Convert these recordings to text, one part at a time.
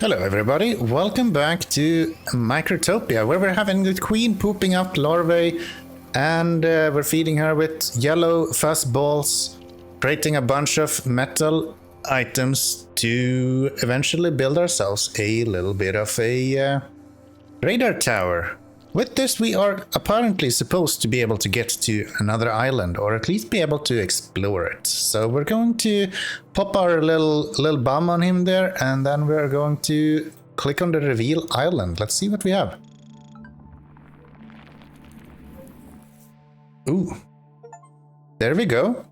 Hello everybody, welcome back to MicroTopia, where we're having the queen pooping out larvae and we're feeding her with yellow fuzz balls, creating a bunch of metal items to eventually build ourselves a little bit of a radar tower. With this we are apparently supposed to be able to get to another island, or at least be able to explore it. So we're going to pop our little bomb on him there, and then we're going to click on the reveal island. Let's see what we have. Ooh, there we go.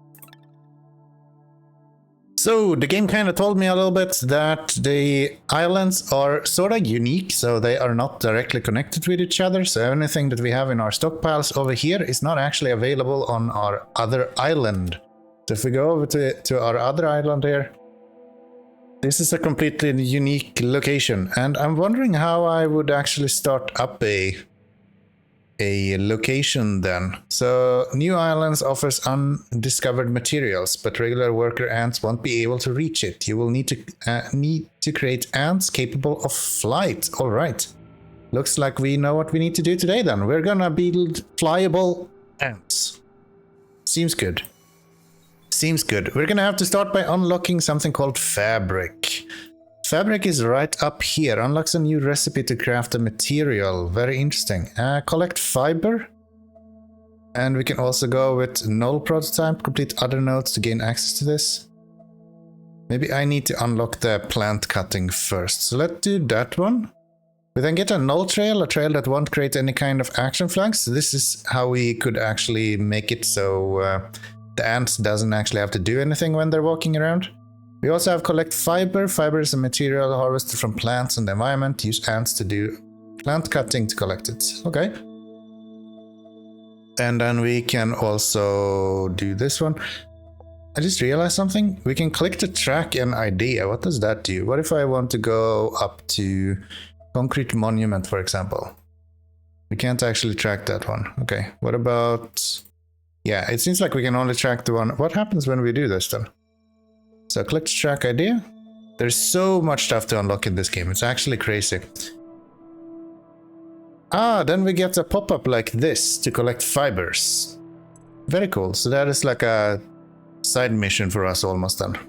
So the game kind of told me a little bit that the islands are sort of unique, so they are not directly connected with each other. So anything that we have in our stockpiles over here is not actually available on our other island. So if we go over to our other island here, this is a completely unique location, and I'm wondering how I would actually start up a location then. So new islands offers undiscovered materials, but regular worker ants won't be able to reach it. You will need to create ants capable of flight. All right, looks like we know what we need to do today then. We're gonna build flyable ants. Seems good. Seems good. We're gonna have to start by unlocking something called fabric. Fabric is right up here. Unlocks a new recipe to craft a material. Very interesting. Collect fiber. And we can also go with null prototype. Complete other nodes to gain access to this. Maybe I need to unlock the plant cutting first. So let's do that one. We then get a null trail, a trail that won't create any kind of action flags. So this is how we could actually make it so the ants doesn't actually have to do anything when they're walking around. We also have collect fiber. Fiber is a material harvested from plants and the environment. Use ants to do plant cutting to collect it. Okay. And then we can also do this one. I just realized something. We can click to track an idea. What does that do? What if I want to go up to concrete monument, for example? We can't actually track that one. Okay. What about... Yeah, it seems like we can only track the one. What happens when we do this then? So click to track idea. There's so much stuff to unlock in this game. It's actually crazy. Then we get a pop-up like this to collect fibers. Very cool. So that is like a side mission for us almost done.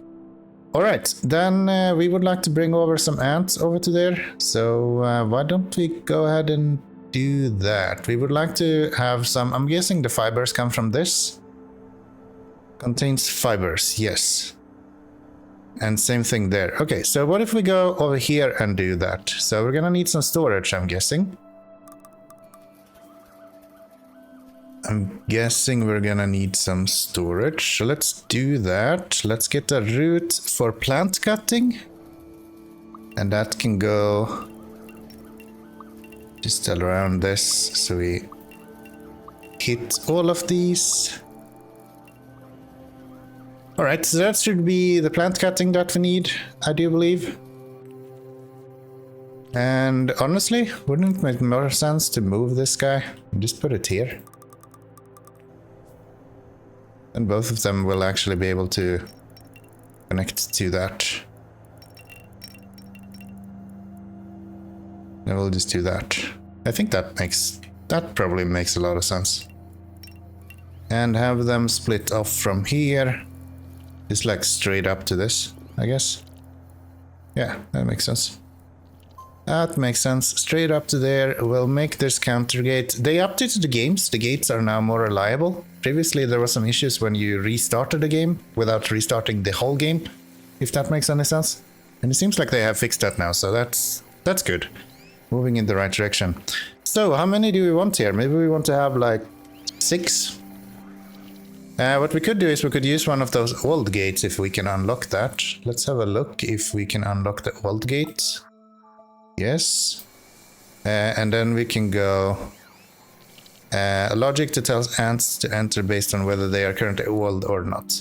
All right, then we would like to bring over some ants over to there. So why don't we go ahead and do that? We would like to have some, I'm guessing the fibers come from this. Contains fibers, yes. And same thing there. Okay, so what if we go over here and do that? So we're gonna need some storage, I'm guessing. I'm guessing we're gonna need some storage. So let's do that. Let's get a route for plant cutting. And that can go just around this. So we hit all of these. Alright, so that should be the plant cutting that we need, I do believe. And honestly, wouldn't it make more sense to move this guy and just put it here? And both of them will actually be able to connect to that. And we'll just do that. I think that probably makes a lot of sense. And have them split off from here. Just like straight up to this, I guess. Yeah, that makes sense. That makes sense. Straight up to there. We'll make this counter gate. They updated the games. The gates are now more reliable. Previously there were some issues when you restarted the game without restarting the whole game, if that makes any sense. And it seems like they have fixed that now, so that's good. Moving in the right direction. So how many do we want here? Maybe we want to have like 6. What we could do is we could use one of those old gates if we can unlock that. Let's have a look if we can unlock the old gate. Yes. And then we can go logic to tell ants to enter based on whether they are currently old or not.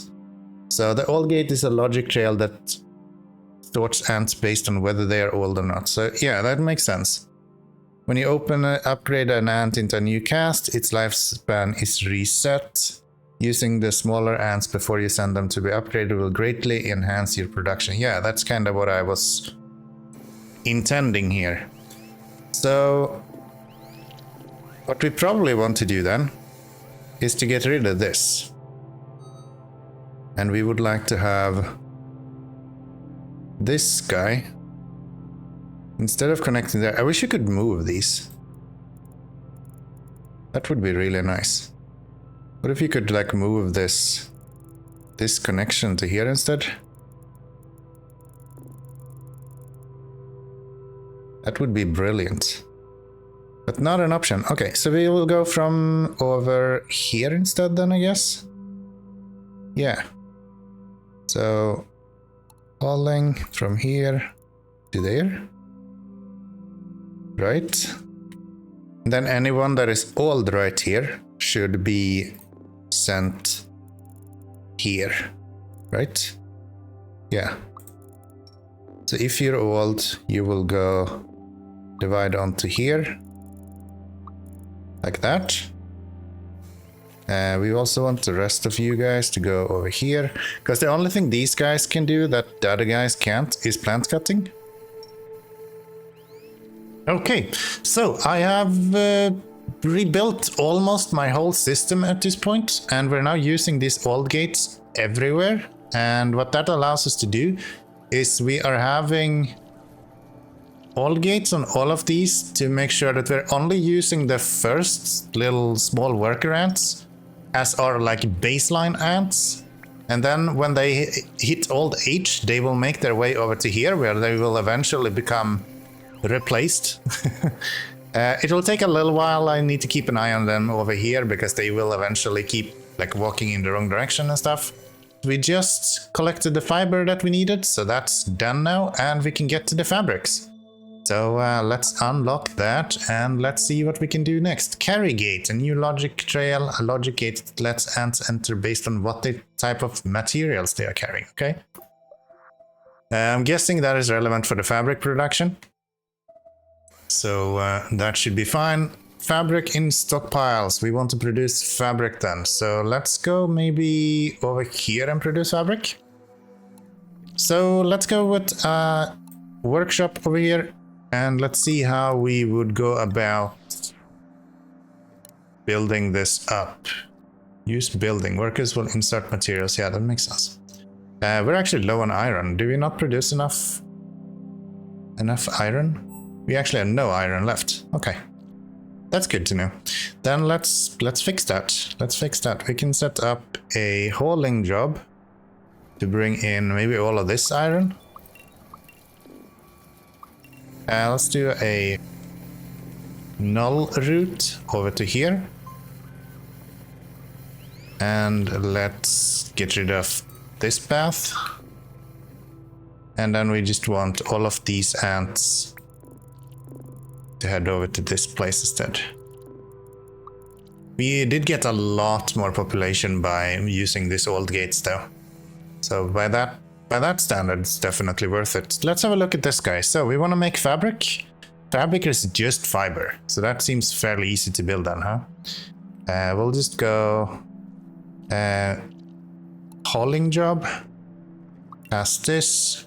So the old gate is a logic trail that sorts ants based on whether they are old or not. So yeah, that makes sense. When you upgrade an ant into a new caste, its lifespan is reset. Using the smaller ants before you send them to be upgraded will greatly enhance your production. Yeah, that's kind of what I was intending here. So what we probably want to do then is to get rid of this. And we would like to have this guy. Instead of connecting there, I wish you could move these. That would be really nice. What if you could like move this connection to here instead? That would be brilliant. But not an option. Okay, so we will go from over here instead then, I guess. Yeah. So hauling from here to there. Right. And then anyone that is old right here should be sent here. Right? Yeah. So if you're old, you will go divide onto here. Like that. We also want the rest of you guys to go over here. Because the only thing these guys can do that the other guys can't is plant cutting. Okay, so I have rebuilt almost my whole system at this point, and we're now using these old gates everywhere. And what that allows us to do is we are having old gates on all of these to make sure that we're only using the first little small worker ants as our like baseline ants. And then when they hit old age, they will make their way over to here where they will eventually become replaced. It will take a little while. I need to keep an eye on them over here because they will eventually keep like walking in the wrong direction and stuff. We just collected the fiber that we needed, so that's done now, and we can get to the fabrics. So let's unlock that and let's see what we can do next. Carry gate, a new logic trail, a logic gate that lets ants enter based on what type of materials they are carrying, okay? I'm guessing that is relevant for the fabric production. So that should be fine. Fabric in stockpiles. We want to produce fabric then. So let's go maybe over here and produce fabric. So let's go with workshop over here. And let's see how we would go about building this up. Use building. Workers will insert materials. Yeah, that makes sense. We're actually low on iron. Do we not produce enough iron? We actually have no iron left. Okay. That's good to know. Then let's fix that. Let's fix that. We can set up a hauling job to bring in maybe all of this iron. Let's do a null route over to here. And let's get rid of this path. And then we just want all of these ants to head over to this place instead. We did get a lot more population by using these old gates though. So by that standard, it's definitely worth it. Let's have a look at this guy. So we want to make fabric. Fabric is just fiber. So that seems fairly easy to build on, huh? We'll just go hauling job. Past this.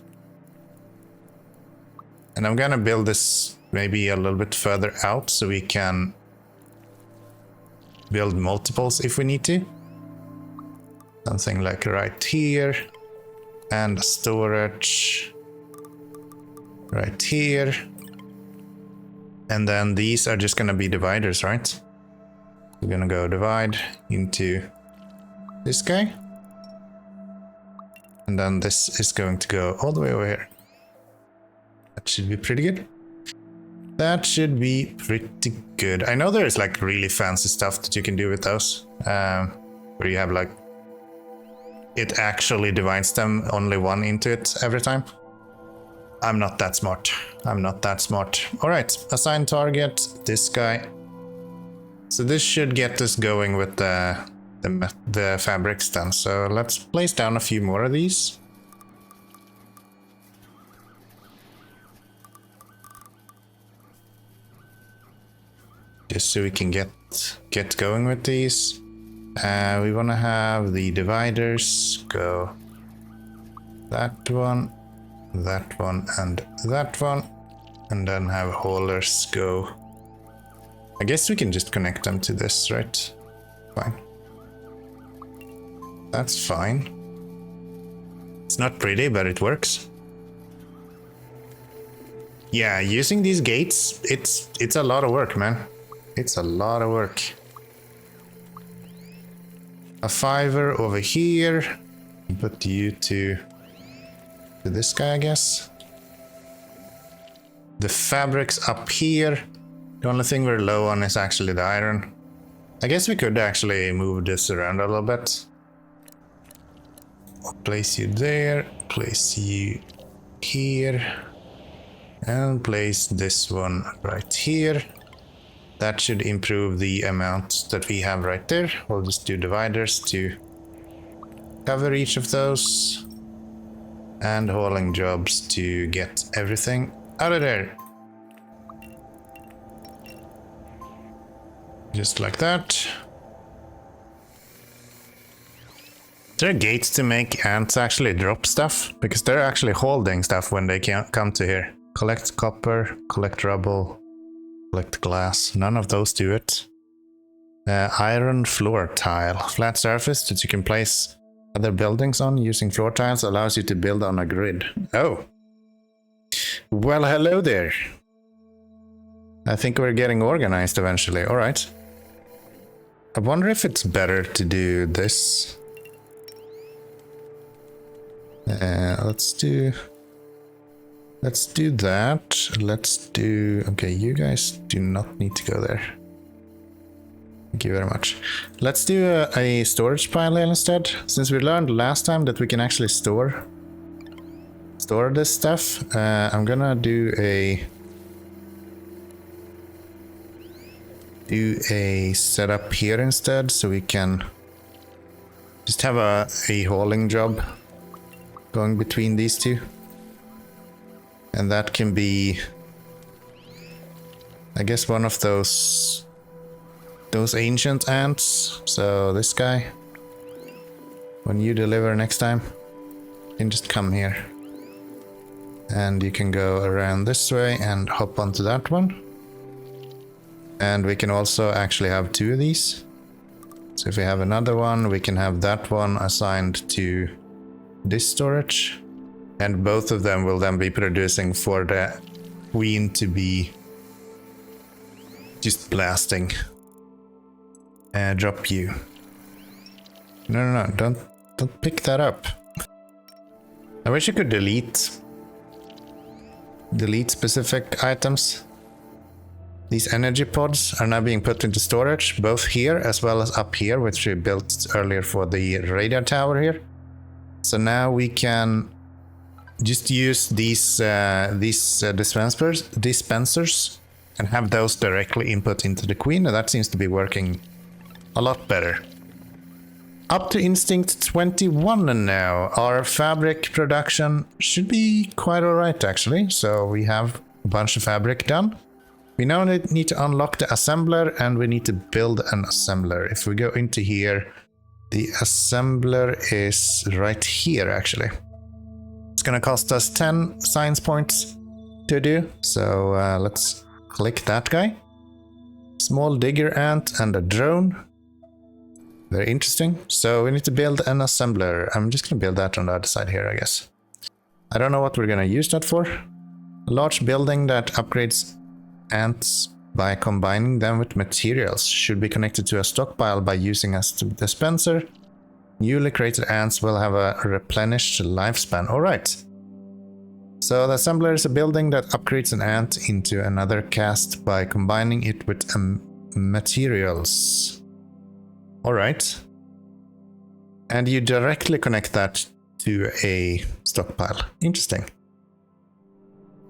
And I'm gonna build this maybe a little bit further out so we can build multiples if we need to. Something like right here. And storage right here. And then these are just gonna be dividers, right? We're gonna go divide into this guy. And then this is going to go all the way over here. That should be pretty good. That should be pretty good. I know there's like really fancy stuff that you can do with those. Where you have like, it actually divides them only one into it every time. I'm not that smart. I'm not that smart. All right, assign target, this guy. So this should get us going with the fabrics then. So let's place down a few more of these. Just so we can get going with these. We want to have the dividers go that one, and that one. and then have haulers go. I guess we can just connect them to this, right? Fine. That's fine. It's not pretty, but it works. Yeah, using these gates, it's a lot of work, man. It's a lot of work. A fiver over here. Put you to this guy, I guess. The fabrics up here. The only thing we're low on is actually the iron. I guess we could actually move this around a little bit. Place you there, place you here, and place this one right here. That should improve the amount that we have right there. We'll just do dividers to cover each of those, and hauling jobs to get everything out of there. Just like that. There are gates to make ants actually drop stuff, because they're actually holding stuff when they can't come to here. Collect copper, collect rubble, collect glass. None of those do it. Iron floor tile. Flat surface that you can place other buildings on using floor tiles allows you to build on a grid. Oh. Well, hello there. I think we're getting organized eventually. All right. I wonder if it's better to do this. Let's do that. Let's do, okay, you guys do not need to go there. Thank you very much. Let's do a storage pile instead, since we learned last time that we can actually store this stuff. I'm gonna do a setup here instead, so we can just have a hauling job going between these two. And that can be, I guess, one of those ancient ants. So this guy, when you deliver next time, you can just come here. And you can go around this way and hop onto that one. And we can also actually have two of these. So if we have another one, we can have that one assigned to this storage. And both of them will then be producing for the queen to be just blasting. Drop you. No, don't pick that up. I wish you could delete specific items. These energy pods are now being put into storage, both here as well as up here, which we built earlier for the radar tower here. So now we can just use these dispensers and have those directly input into the queen, and that seems to be working a lot better. Up to instinct 21 now. Our fabric production should be quite alright actually. So we have a bunch of fabric done. We now need to unlock the assembler, and we need to build an assembler. If we go into here, the assembler is right here actually. It's gonna cost us 10 science points to do. So let's click that guy. Small digger ant and a drone. Very interesting. So we need to build an assembler. I'm just gonna build that on the other side here, I guess. I don't know what we're gonna use that for. A large building that upgrades ants by combining them with materials should be connected to a stockpile by using a dispenser. Newly created ants will have a replenished lifespan. Alright. So the assembler is a building that upgrades an ant into another caste by combining it with materials. Alright. And you directly connect that to a stockpile. Interesting.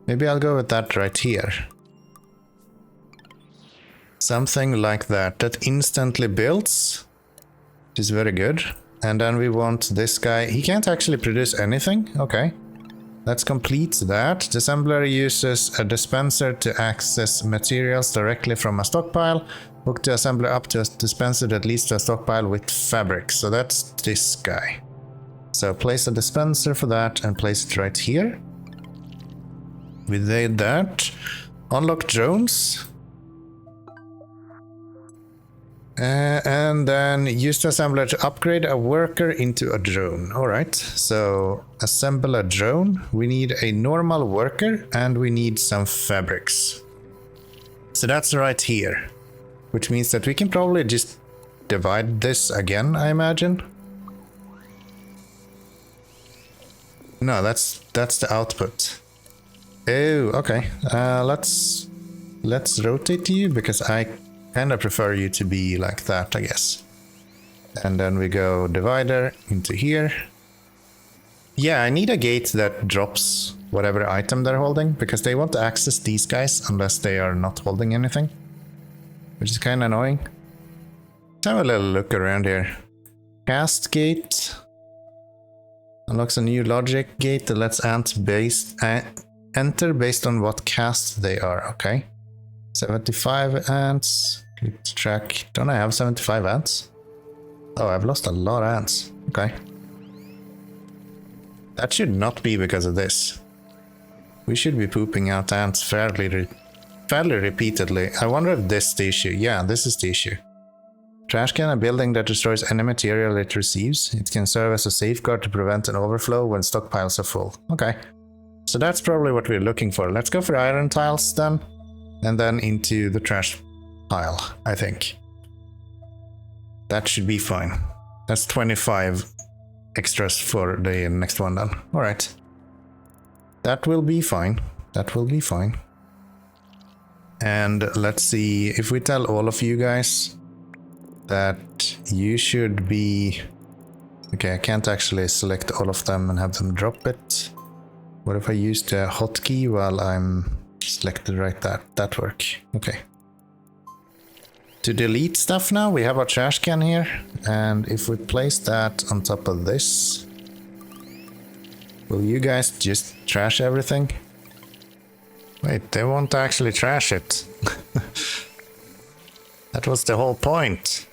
Maybe I'll go with that right here. Something like that. That instantly builds. Which is very good. And then we want this guy. He can't actually produce anything. Okay. Let's complete that. The assembler uses a dispenser to access materials directly from a stockpile. Hook the assembler up to a dispenser that leads to a stockpile with fabric. So that's this guy. So place a dispenser for that and place it right here. We did that. Unlock drones. And then use the assembler to upgrade a worker into a drone. Alright, so assemble a drone. We need a normal worker and we need some fabrics. So that's right here. Which means that we can probably just divide this again, I imagine. No, that's the output. Oh, okay. Let's rotate you because I kind of prefer you to be like that, I guess. And then we go divider into here. Yeah, I need a gate that drops whatever item they're holding because they won't access these guys unless they are not holding anything, which is kind of annoying. Let's have a little look around here. Cast gate unlocks a new logic gate that lets ants enter based on what caste they are. Okay. 75 ants. Click to track. Don't I have 75 ants? Oh, I've lost a lot of ants. Okay. That should not be because of this. We should be pooping out ants fairly repeatedly. I wonder if this is the issue. Yeah, this is the issue. Trash can, a building that destroys any material it receives. It can serve as a safeguard to prevent an overflow when stockpiles are full. Okay. So that's probably what we're looking for. Let's go for iron tiles then. And then into the trash pile, I think. That should be fine. That's 25 extras for the next one then. Alright. That will be fine. That will be fine. And let's see if we tell all of you guys that you should be... Okay, I can't actually select all of them and have them drop it. What if I use the hotkey while I'm selected right there? That work. Okay. To delete stuff now, we have our trash can here. And if we place that on top of this, will you guys just trash everything? Wait, they won't actually trash it. That was the whole point.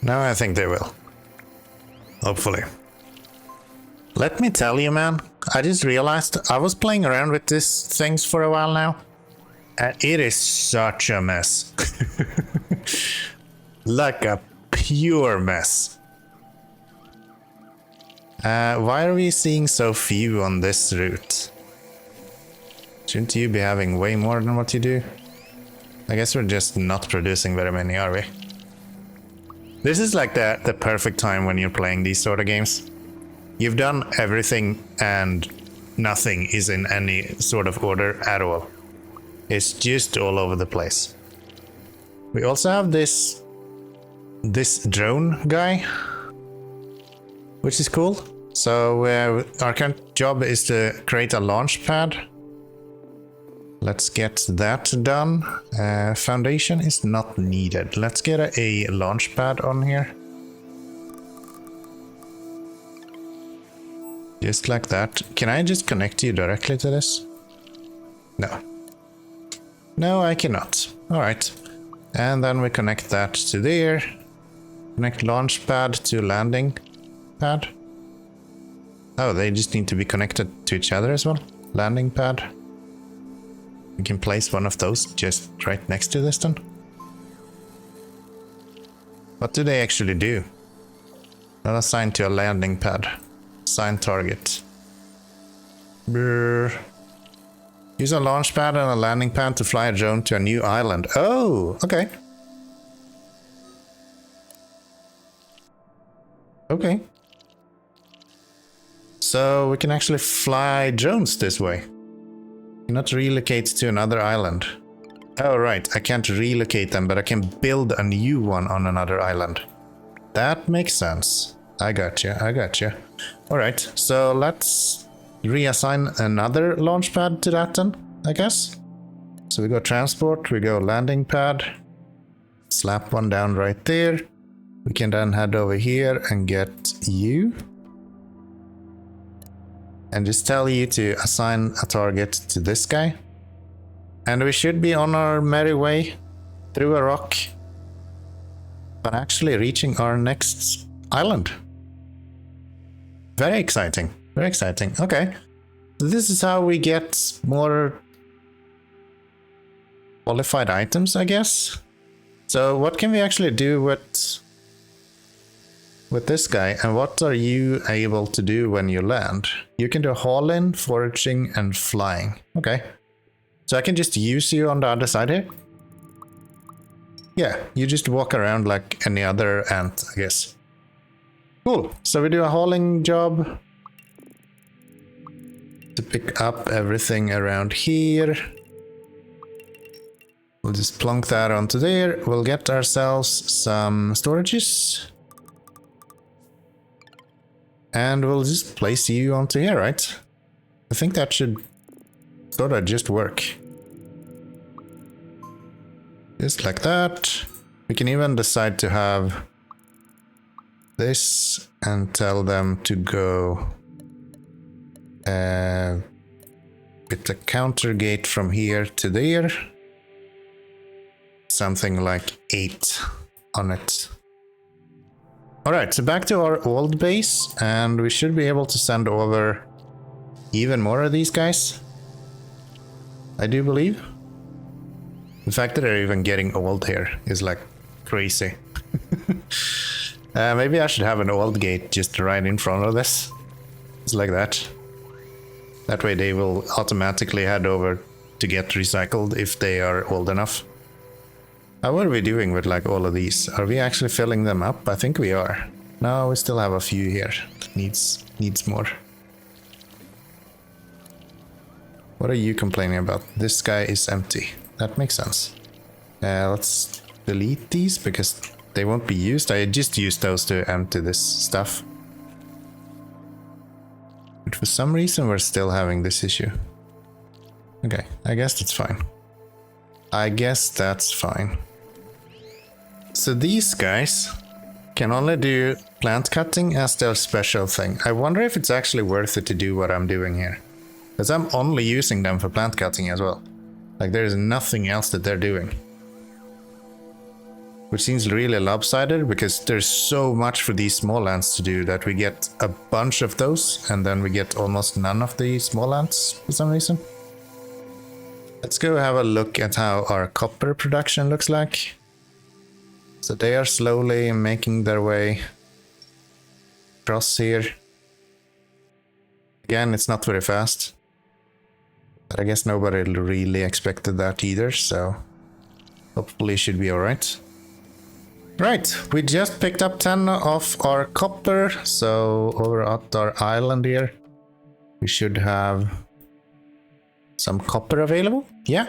Now I think they will. Hopefully. Let me tell you, man, I just realized I was playing around with these things for a while now, and it is such a mess. Like a pure mess. Why are we seeing so few on this route? Shouldn't you be having way more than what you do? I guess we're just not producing very many, are we? This is like the perfect time when you're playing these sort of games. You've done everything and nothing is in any sort of order at all. It's just all over the place. We also have this drone guy, which is cool. So our current job is to create a launch pad. Let's get that done. Foundation is not needed. Let's get a launch pad on here. Just like that. Can I just connect you directly to this? No. No, I cannot. Alright. And then we connect that to there. Connect launch pad to landing pad. Oh, they just need to be connected to each other as well. Landing pad. We can place one of those just right next to this then. What do they actually do? Not assigned to a landing pad. Assign target. Brr. Use a launch pad and a landing pad to fly a drone to a new island. Oh, okay. Okay. So we can actually fly drones this way. Cannot relocate to another island. Oh right, I can't relocate them, but I can build a new one on another island. That makes sense. I gotcha, I gotcha. Alright, so let's reassign another launch pad to that then, I guess. So we go transport, we go landing pad. Slap one down right there. We can then head over here and get you. And just tell you to assign a target to this guy. And we should be on our merry way through a rock, but actually reaching our next island. Very exciting, very exciting. Okay, this is how we get more qualified items, I guess. So what can we actually do with this guy, and what are you able to do when you land? You can do haul-in, foraging, and flying. Okay. So I can just use you on the other side here? Yeah, you just walk around like any other ant, I guess. Cool. So we do a hauling job to pick up everything around here. We'll just plonk that onto there. We'll get ourselves some storages. And we'll just place you onto here, right? I think that should sort of just work. Just like that. We can even decide to have this and tell them to go with the counter gate from here to there. Something like 8 on it. Alright, so back to our old base, and we should be able to send over even more of these guys. I do believe. The fact that they're even getting old here is like crazy. Maybe I should have an old gate just right in front of this. It's like that. That way they will automatically head over to get recycled if they are old enough. What are we doing with like all of these? Are we actually filling them up? I think we are. No, we still have a few here that needs more. What are you complaining about? This guy is empty. That makes sense. Let's delete these because they won't be used. I just used those to empty this stuff. But for some reason we're still having this issue. Okay, I guess that's fine. I guess that's fine. So these guys can only do plant cutting as their special thing. I wonder if it's actually worth it to do what I'm doing here. Because I'm only using them for plant cutting as well. Like there's nothing else that they're doing. Which seems really lopsided because there's so much for these small ants to do that we get a bunch of those and then we get almost none of the small ants for some reason. Let's go have a look at how our copper production looks like. So they are slowly making their way across here. Again, it's not very fast. But I guess nobody really expected that either, so hopefully it should be alright. Right, we just picked up 10 of our copper, so over at our island here, we should have some copper available. Yeah,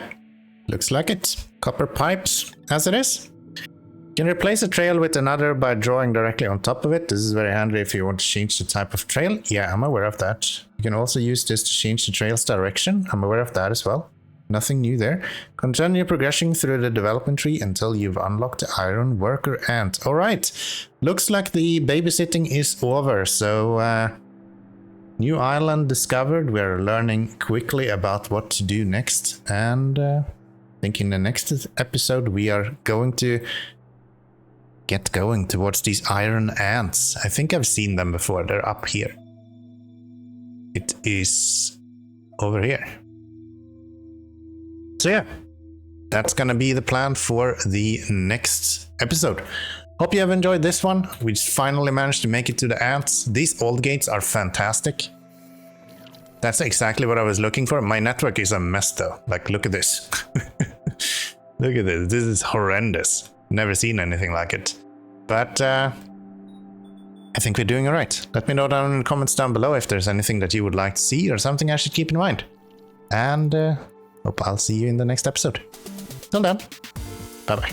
looks like it. Copper pipes, as it is. You can replace a trail with another by drawing directly on top of it. This is very handy if you want to change the type of trail. Yeah, I'm aware of that. You can also use this to change the trail's direction. I'm aware of that as well. Nothing new there. Continue progressing through the development tree until you've unlocked the iron worker ant. Alright, looks like the babysitting is over. So, new island discovered. We're learning quickly about what to do next. And I think in the next episode we are going to get going towards these iron ants. I think I've seen them before. They're up here. It is over here. So yeah, that's gonna be the plan for the next episode. Hope you have enjoyed this one. We finally managed to make it to the ants. These old gates are fantastic. That's exactly what I was looking for. My network is a mess though. Like, look at this. Look at this. This is horrendous. Never seen anything like it. But I think we're doing all right. Let me know down in the comments down below if there's anything that you would like to see or something I should keep in mind. And hope I'll see you in the next episode. Till then, bye-bye.